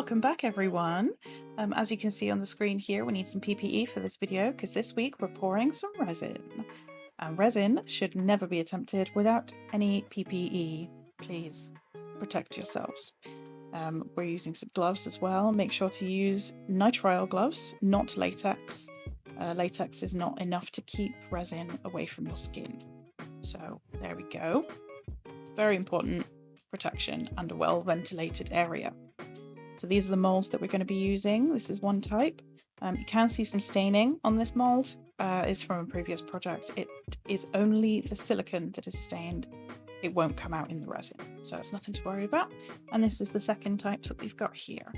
Welcome back, everyone. As you can see on the screen here, we need some PPE for this video because this week we're pouring some resin. Resin should never be attempted without any PPE. Please protect yourselves. We're using some gloves as well. Make sure to use nitrile gloves, not latex. Latex is not enough to keep resin away from your skin. So there we go. Very important protection and a well-ventilated area. So these are the molds that we're going to be using. This is one type. You can see some staining on this mold. It's from a previous project. It is only the silicone that is stained. It won't come out in the resin, so it's nothing to worry about. And this is the second type that we've got here.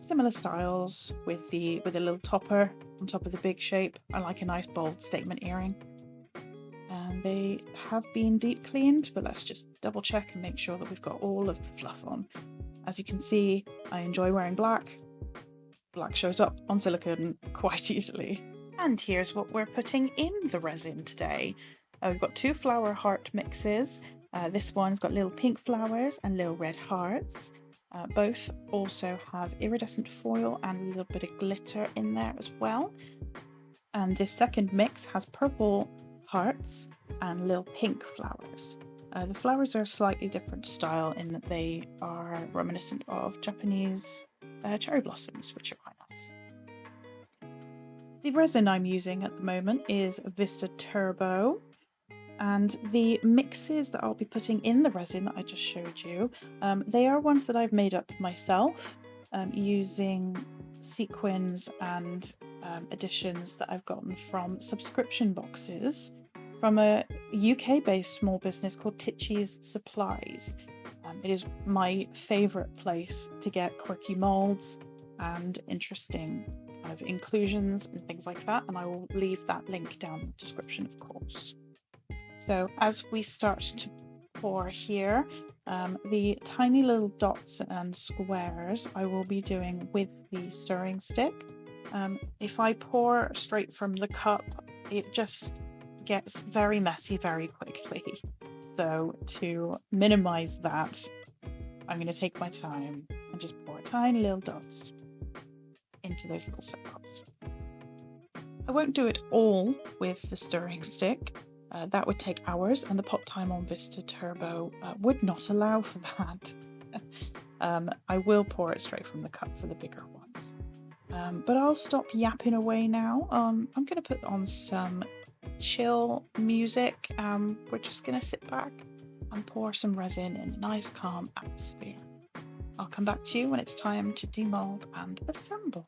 Similar styles with a little topper on top of the big shape. I like a nice bold statement earring. And they have been deep cleaned, but let's just double check and make sure that we've got all of the fluff on. As you can see, I enjoy wearing black. Black shows up on silicone quite easily. And here's what we're putting in the resin today. We've got two flower heart mixes. This one's got little pink flowers and little red hearts. Both also have iridescent foil and a little bit of glitter in there as well. And this second mix has purple hearts and little pink flowers. The flowers are a slightly different style in that they are reminiscent of Japanese cherry blossoms, which are quite nice. The resin I'm using at the moment is Vista Turbo, and the mixes that I'll be putting in the resin that I just showed you, they are ones that I've made up myself using sequins and additions that I've gotten from subscription boxes from a UK-based small business called Titchy's Supplies. It is my favourite place to get quirky molds and interesting kind of inclusions and things like that, and I will leave that link down in the description, of course. So as we start to pour here, the tiny little dots and squares I will be doing with the stirring stick. If I pour straight from the cup, it just gets very messy very quickly. So to minimize that, I'm going to take my time and just pour tiny little dots into those little circles. I won't do it all with the stirring stick. That would take hours, and the pot time on Vista Turbo would not allow for that. I will pour it straight from the cup for the bigger ones. But I'll stop yapping away now. I'm going to put on some chill music. We're just going to sit back and pour some resin in a nice calm atmosphere. I'll come back to you when it's time to demold and assemble.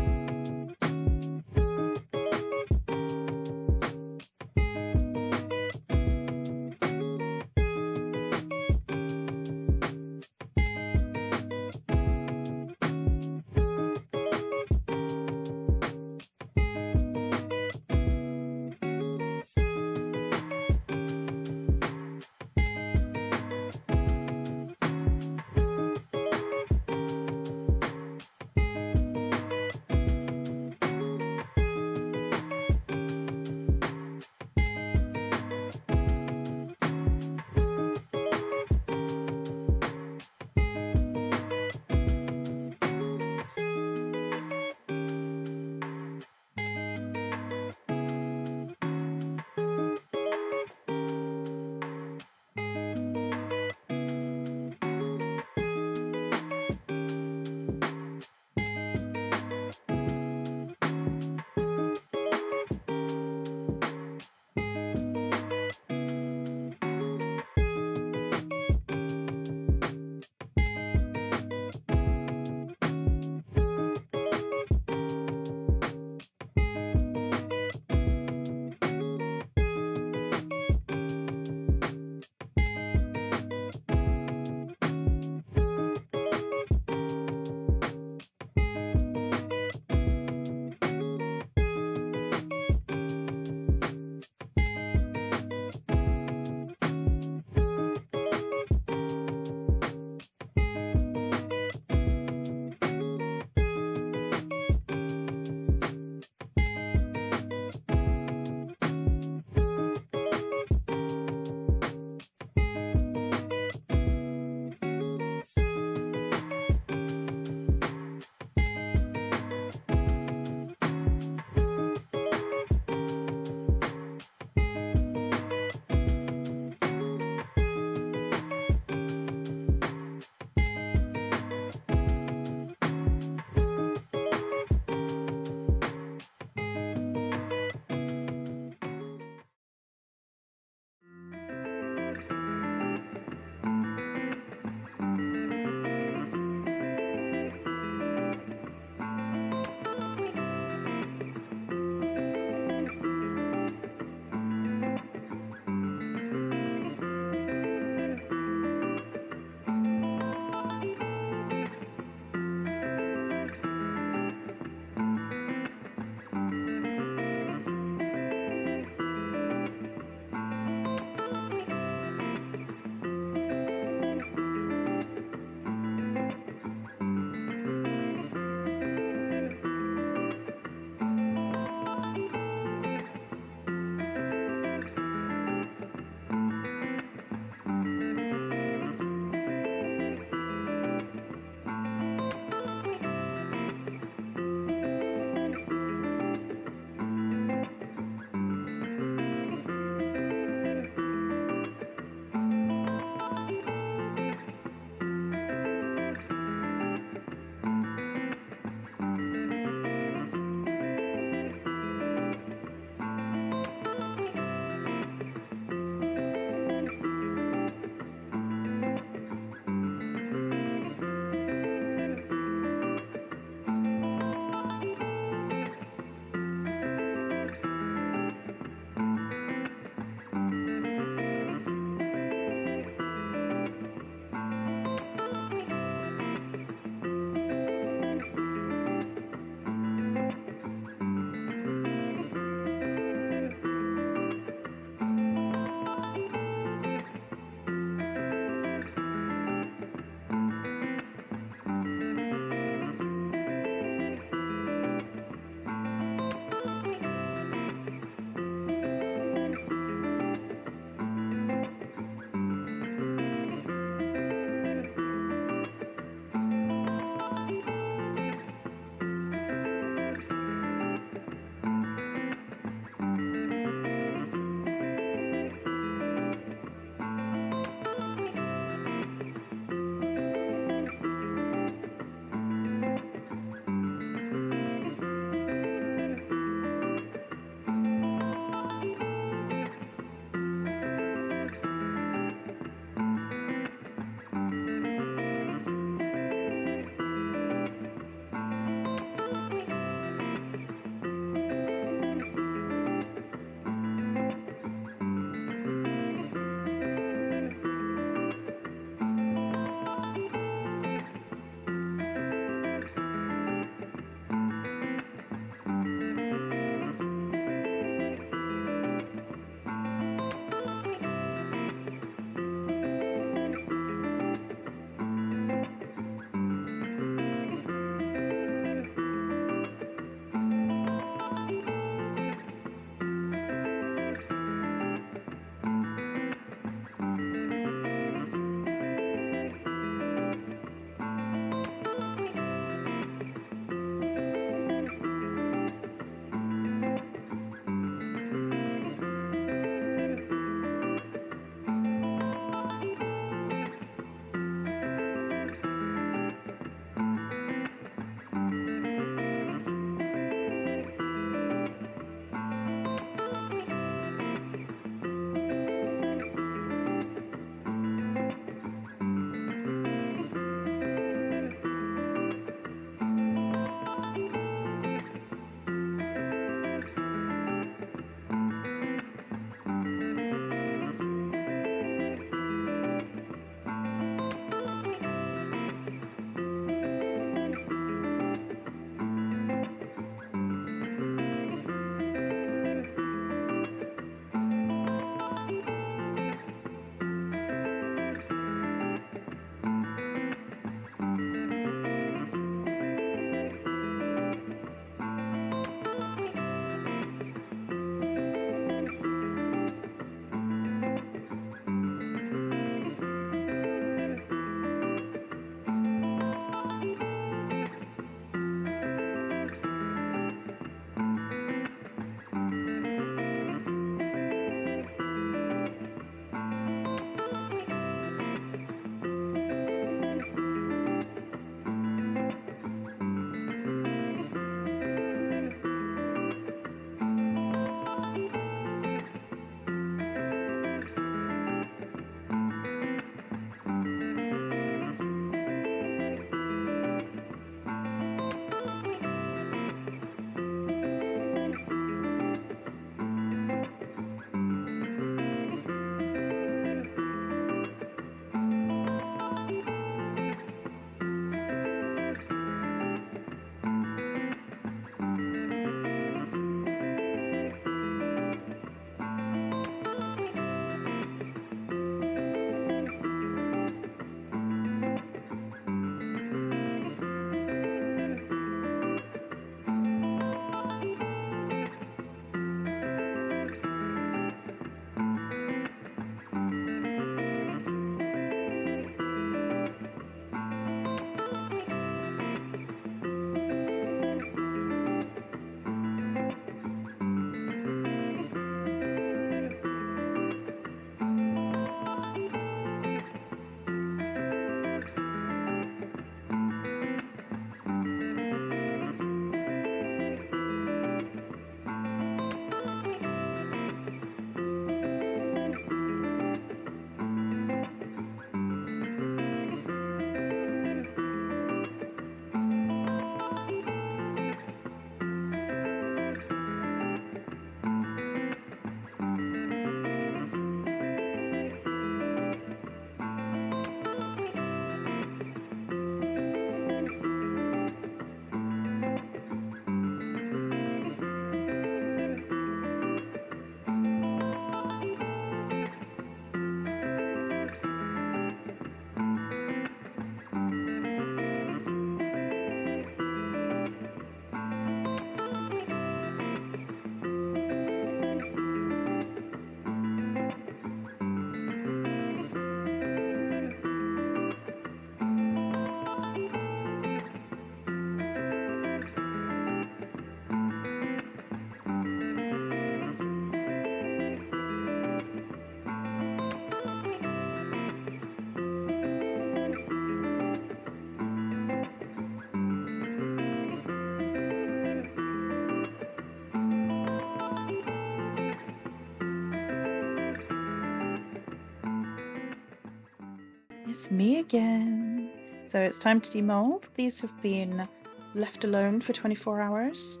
It's me again. So it's time to demold. These have been left alone for 24 hours.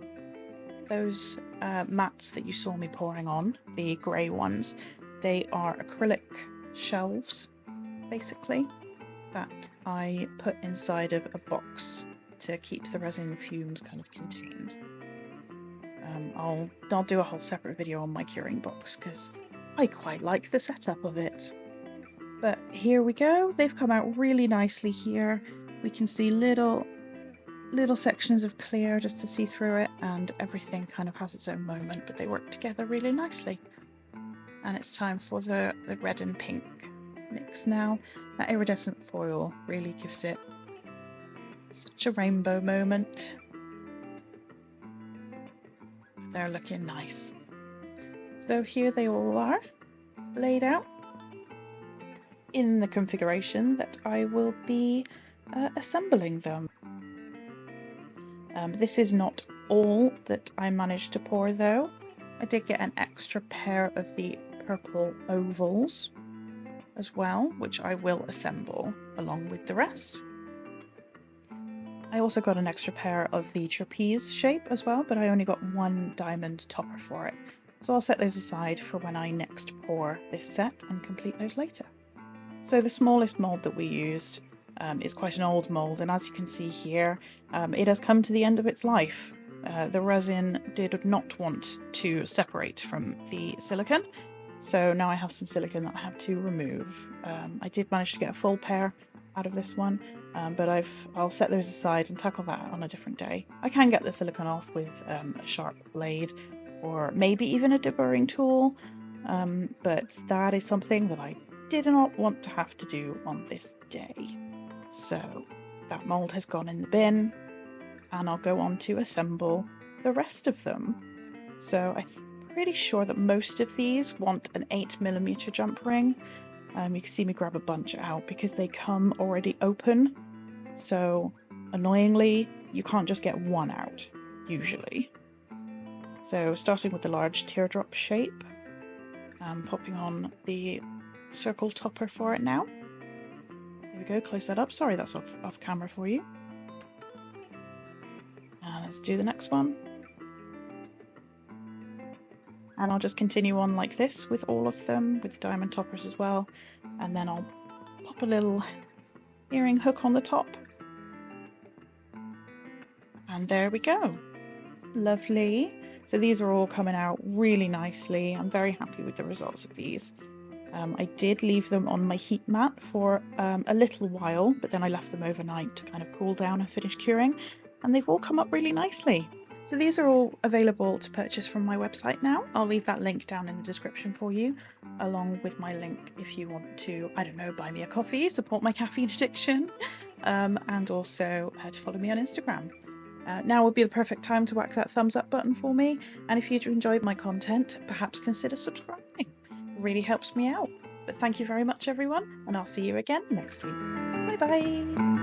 Those mats that you saw me pouring on, the grey ones, they are acrylic shelves, basically, that I put inside of a box to keep the resin fumes kind of contained. I'll do a whole separate video on my curing box because I quite like the setup of it. But here we go. They've come out really nicely here. We can see little sections of clear just to see through it, and everything kind of has its own moment, but they work together really nicely. And it's time for the red and pink mix now. That iridescent foil really gives it such a rainbow moment. They're looking nice. So here they all are, laid out in the configuration that I will be assembling them. This is not all that I managed to pour though. I did get an extra pair of the purple ovals as well, which I will assemble along with the rest. I also got an extra pair of the trapeze shape as well, but I only got one diamond topper for it. So I'll set those aside for when I next pour this set and complete those later. So the smallest mould that we used is quite an old mould, and as you can see here, it has come to the end of its life. The resin did not want to separate from the silicone, so now I have some silicone that I have to remove. I did manage to get a full pair out of this one, but I'll set those aside and tackle that on a different day. I can get the silicone off with a sharp blade or maybe even a deburring tool, but that is something that I did not want to have to do on this day. So that mould has gone in the bin, and I'll go on to assemble the rest of them. So I'm pretty sure that most of these want an 8mm jump ring. You can see me grab a bunch out because they come already open. So annoyingly, you can't just get one out, usually. So starting with the large teardrop shape, popping on the circle topper for it now. There we go, close that up. Sorry, that's off camera for you. And let's do the next one. And I'll just continue on like this with all of them, with the diamond toppers as well. And then I'll pop a little earring hook on the top. And there we go. Lovely. So these are all coming out really nicely. I'm very happy with the results of these. I did leave them on my heat mat for a little while, but then I left them overnight to kind of cool down and finish curing, and they've all come up really nicely. So these are all available to purchase from my website now. I'll leave that link down in the description for you, along with my link if you want to, I don't know, buy me a coffee, support my caffeine addiction, and also to follow me on Instagram. Now would be the perfect time to whack that thumbs up button for me, and if you enjoyed my content, perhaps consider subscribing. It really helps me out. But thank you very much everyone, and I'll see you again next week. Bye bye!